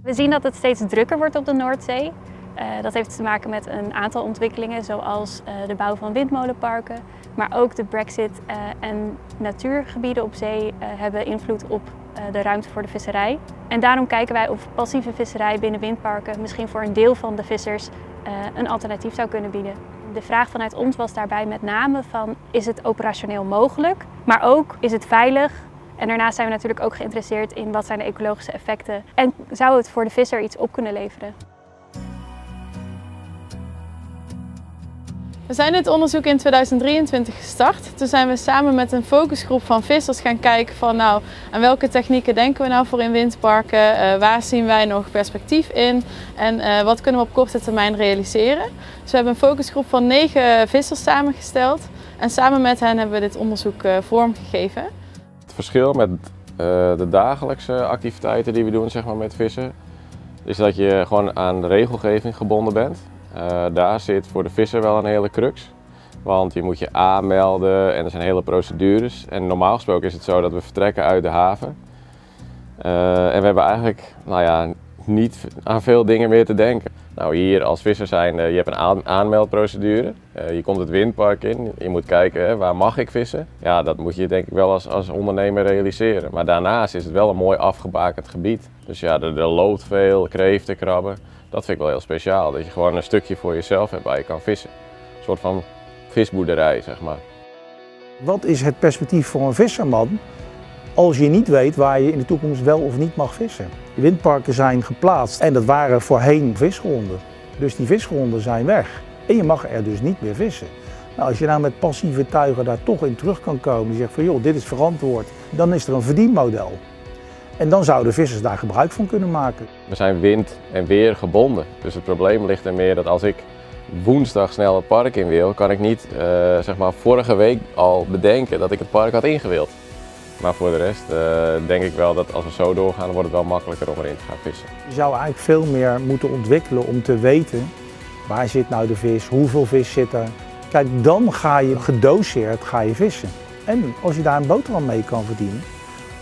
We zien dat het steeds drukker wordt op de Noordzee. Dat heeft te maken met een aantal ontwikkelingen zoals de bouw van windmolenparken. Maar ook de Brexit en natuurgebieden op zee hebben invloed op de ruimte voor de visserij. En daarom kijken wij of passieve visserij binnen windparken misschien voor een deel van de vissers een alternatief zou kunnen bieden. De vraag vanuit ons was daarbij met name van, is het operationeel mogelijk? Maar ook, is het veilig? En daarnaast zijn we natuurlijk ook geïnteresseerd in wat zijn de ecologische effecten en zou het voor de visser iets op kunnen leveren. We zijn dit onderzoek in 2023 gestart. Toen zijn we samen met een focusgroep van vissers gaan kijken van aan welke technieken denken we nou voor in windparken, waar zien wij nog perspectief in en wat kunnen we op korte termijn realiseren. Dus we hebben een focusgroep van 9 vissers samengesteld en samen met hen hebben we dit onderzoek vormgegeven. Het verschil met de dagelijkse activiteiten die we doen met vissen is dat je gewoon aan de regelgeving gebonden bent. Daar zit voor de visser wel een hele crux, want je moet je aanmelden en er zijn hele procedures. En normaal gesproken is het zo dat we vertrekken uit de haven en we hebben eigenlijk niet aan veel dingen meer te denken. Nou, hier als visser zijn, je hebt een aanmeldprocedure, je komt het windpark in, je moet kijken waar mag ik vissen. Ja, dat moet je denk ik wel als ondernemer realiseren. Maar daarnaast is het wel een mooi afgebakend gebied. Dus ja, er loopt veel, kreeften, krabben. Dat vind ik wel heel speciaal, dat je gewoon een stukje voor jezelf hebt waar je kan vissen. Een soort van visboerderij, zeg maar. Wat is het perspectief voor een visserman als je niet weet waar je in de toekomst wel of niet mag vissen? De windparken zijn geplaatst en dat waren voorheen visgronden. Dus die visgronden zijn weg en je mag er dus niet meer vissen. Nou, als je nou met passieve tuigen daar toch in terug kan komen en zegt van joh, dit is verantwoord, dan is er een verdienmodel. En dan zouden vissers daar gebruik van kunnen maken. We zijn wind en weer gebonden. Dus het probleem ligt er meer dat als ik woensdag snel het park in wil, kan ik niet vorige week al bedenken dat ik het park had ingewild. Maar voor de rest denk ik wel dat als we zo doorgaan, wordt het wel makkelijker om erin te gaan vissen. Je zou eigenlijk veel meer moeten ontwikkelen om te weten waar zit nou de vis, hoeveel vis zit er. Kijk, dan ga je gedoseerd vissen. En als je daar een boterham mee kan verdienen,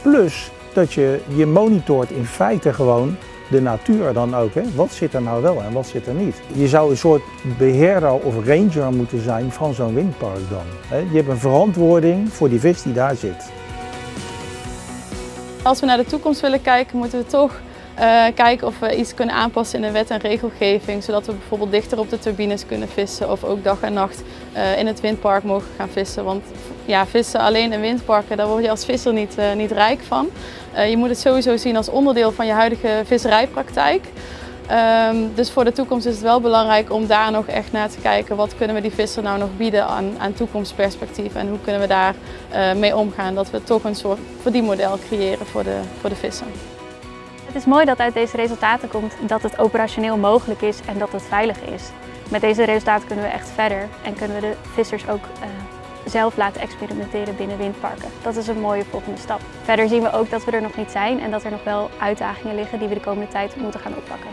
plus dat je monitort in feite gewoon de natuur dan ook. Hè? Wat zit er nou wel en wat zit er niet? Je zou een soort beheerder of ranger moeten zijn van zo'n windpark dan. Hè? Je hebt een verantwoording voor die vis die daar zit. Als we naar de toekomst willen kijken, moeten we toch kijken of we iets kunnen aanpassen in de wet en regelgeving. Zodat we bijvoorbeeld dichter op de turbines kunnen vissen of ook dag en nacht in het windpark mogen gaan vissen. Want ja, vissen alleen in windparken, daar word je als visser niet rijk van. Je moet het sowieso zien als onderdeel van je huidige visserijpraktijk. Dus voor de toekomst is het wel belangrijk om daar nog echt naar te kijken. Wat kunnen we die visser nou nog bieden aan toekomstperspectief en hoe kunnen we daar mee omgaan. Dat we toch een soort verdienmodel creëren voor de visser. Het is mooi dat uit deze resultaten komt dat het operationeel mogelijk is en dat het veilig is. Met deze resultaten kunnen we echt verder en kunnen we de vissers ook zelf laten experimenteren binnen windparken. Dat is een mooie volgende stap. Verder zien we ook dat we er nog niet zijn en dat er nog wel uitdagingen liggen die we de komende tijd moeten gaan oppakken.